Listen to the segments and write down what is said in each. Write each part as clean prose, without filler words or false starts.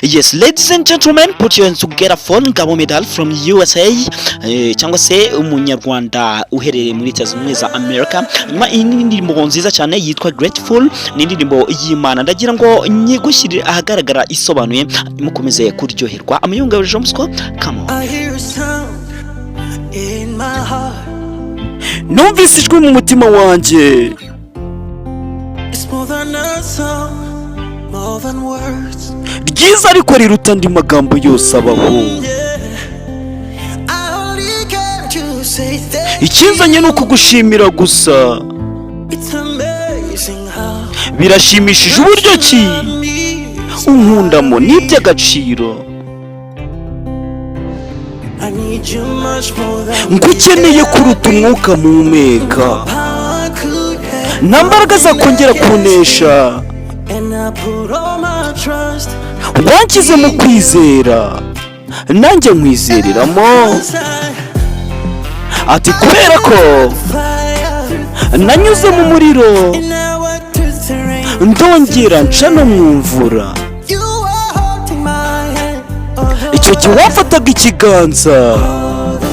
Yes, ladies and gentlemen, put your hands together for Ngabo Medal from USA, cyangwa se umunyarwanda uherereye muri Leta Zunze Ubumwe za Amerika. Nyuma iyi ni indirimbo nziza cyane yitwa Grateful, ni indirimbo y'Imana. Ndagira ngo nyigushyire ahagaragara isobanuye, mukomeze kuryoherwa. Amuyunga Jean Bosco, come on. Numvise ijwi mu mutima wanjye. Ryiza ariko riruta andi magambo yose abaho. Ikinzanye ni ukugushimira gusa. Birashimishije uburyo ki unkundamo n'iby'agaciro. Ngukeneye kuruta umwuka mpumeka. Nta mbaraga zakongera kunesha. Wanshyize mu kwizera, nanjye nkwizereramo. Ati kubera ko nanyuze mu muriro, ndongera nca no mu mvura. Icyo gihe wafataga ikiganza,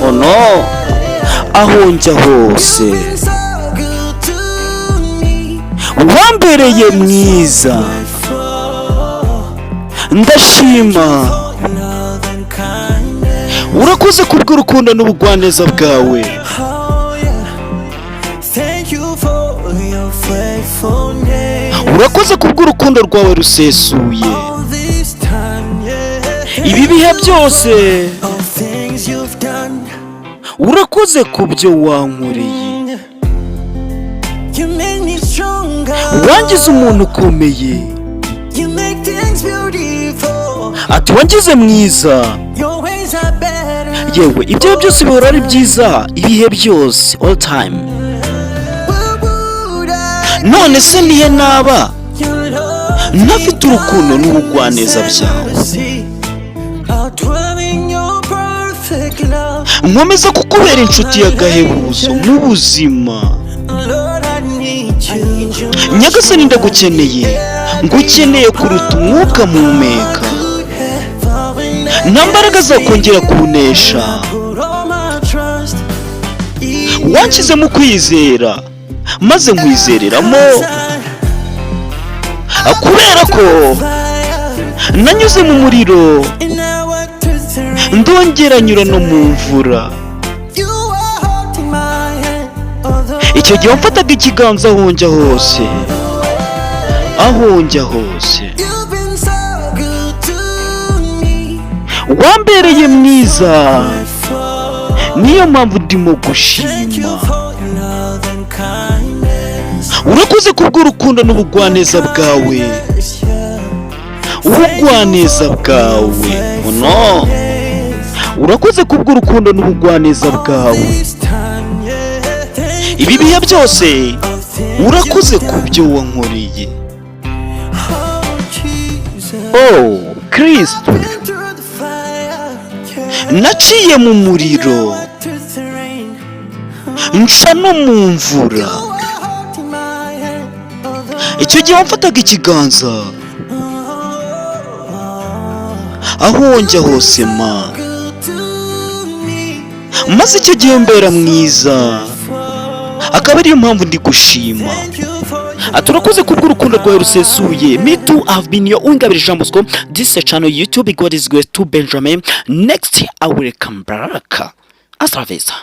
oh no, aho njya hose wambereye mwiza. Ndashima, urakoze kubw'urukundo n'ubugwaneza bwawe. Urakoze kubw'urukundo rwawe rusesuye. Ibi bihe byose urakoze kubyo wankoreye. Wangize umuntu ukomeye. Ati wangize mwiza. Yewe ibyo byose bihora ari byiza ibihe byose, all time. None se nihe naba ntafite urukundo n'ubugwaneza byawe? Nkomeza kukubera inshuti y'agahebuzo mu buzima. Nyagasani ndagukeneye, ngukeneye kuruta umwuka mpumeka. Nta mbaraga zakongera kunesha. Wanshyize mu kwizera, maze nkwizereramo. Kubera ko nanyuze mu muriro, ndongera nyura no mu mvura. Icyo gihe wamfataga ikiganza aho njya hose, aho njya hose. Wambereye mwiza, niyo mpamvu ndimo gushima. Urakoze kubw'urukundo n'ubugwaneza bwawe. Ubugwaneza bwawe, oh no, urakoze kubw'urukundo n'ubugwaneza bwawe. Ibi bihe byose urakoze kubyo wankoreye. Oh Kristo, naciye mu muriro, nca no mu mvura. Icyo gihe wamfataga ikiganza aho njya hose ma, maze icyo gihe mbera mwiza. Akaba ariyo mpamvu ndi gushima. Aturakoze kubw'urukundo rwawe rusesuye. Me too, I've been your Ungabire Jean Bosco. This is channel YouTube. God is great to Benjamin. Next I will come back. Hasta la vista.